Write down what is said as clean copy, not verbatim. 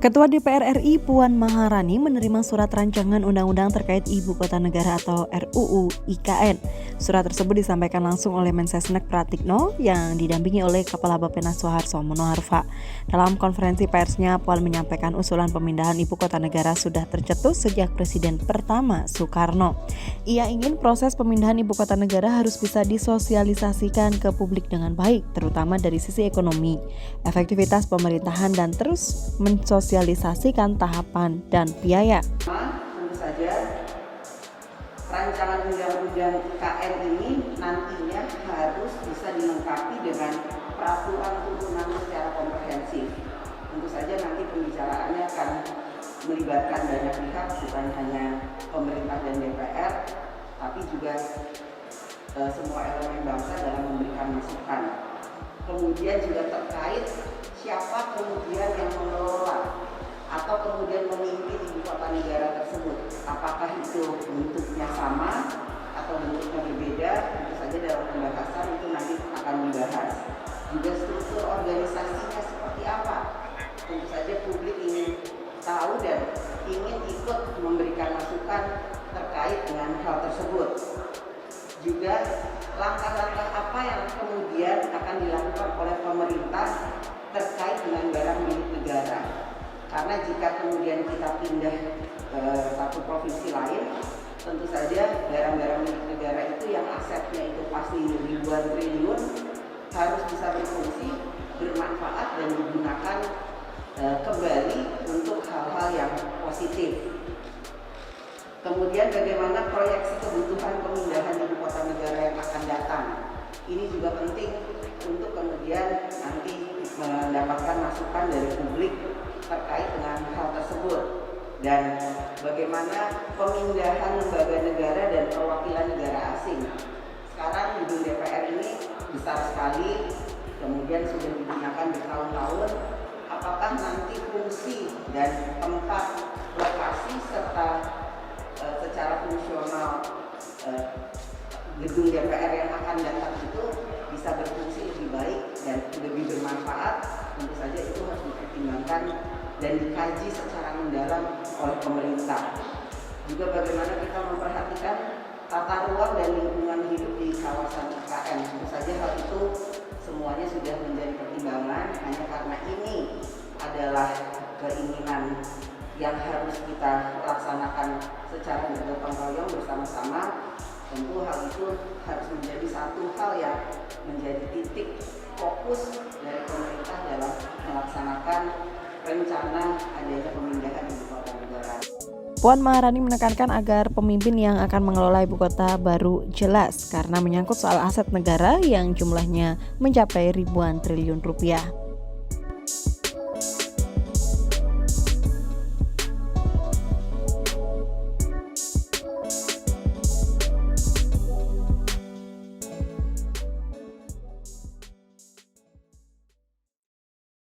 Ketua DPR RI Puan Maharani menerima surat rancangan undang-undang terkait Ibu Kota Negara atau RUU IKN. Surat tersebut disampaikan langsung oleh Mensesnek Pratikno yang didampingi oleh Kepala Bappenas Soeharto Monoarfa. Dalam konferensi persnya, Puan menyampaikan usulan pemindahan Ibu Kota Negara sudah tercetus sejak Presiden pertama Soekarno. Ia ingin proses pemindahan Ibu Kota Negara harus bisa disosialisasikan ke publik dengan baik, terutama dari sisi ekonomi, efektivitas pemerintahan dan terus mensosialisasikan tahapan dan biaya. Tentu saja rancangan undang-undang IKN ini nantinya harus bisa dilengkapi dengan peraturan turunan secara komprehensif. Tentu saja nanti pembicaraannya akan melibatkan banyak pihak, bukan hanya pemerintah dan DPR, tapi juga semua elemen bangsa dalam memberikan masukan. Kemudian juga terkait siapa kemudian yang mengelola atau kemudian memimpin ibu kota negara tersebut. Apakah itu bentuknya sama atau bentuknya berbeda? Tentu saja dalam pembahasan itu nanti akan dibahas. Juga struktur organisasinya seperti apa? Tentu saja publik ingin tahu dan ingin ikut memberikan masukan terkait dengan hal tersebut. Juga langkah-langkah apa yang kemudian akan dilakukan oleh pemerintah terkait dengan barang milik negara. Karena jika kemudian kita pindah ke satu provinsi lain, tentu saja barang-barang milik negara itu yang asetnya itu pasti ribuan triliun harus bisa berfungsi, bermanfaat dan digunakan kembali untuk hal-hal yang positif. Kemudian bagaimana proyeksi kebutuhan pemindahan ibu kota negara yang akan datang. Ini juga penting untuk kemudian nanti mendapatkan masukan dari publik terkait dengan hal tersebut. Dan bagaimana pemindahan lembaga negara dan perwakilan negara asing. Sekarang gedung DPR ini besar sekali, kemudian sudah digunakan bertahun-tahun. Apakah nanti fungsi dan tempat lokasi serta secara fungsional gedung DPR yang akan datang itu bisa berfungsi lebih baik dan lebih bermanfaat? Tentu saja itu harus dipertimbangkan dan dikaji secara mendalam oleh pemerintah. Juga bagaimana kita memperhatikan tata ruang dan lingkungan hidup di kawasan IKN. Tentu saja hal itu semuanya sudah menjadi pertimbangan, hanya karena ini adalah keinginan yang harus kita laksanakan secara bergotong royong bersama-sama. Tentu hal itu harus menjadi satu hal yang menjadi titik fokus dari pemerintah dalam melaksanakan rencana adanya pemindahan ibu kota negara. Puan Maharani menekankan agar pemimpin yang akan mengelola ibu kota baru jelas karena menyangkut soal aset negara yang jumlahnya mencapai ribuan triliun rupiah.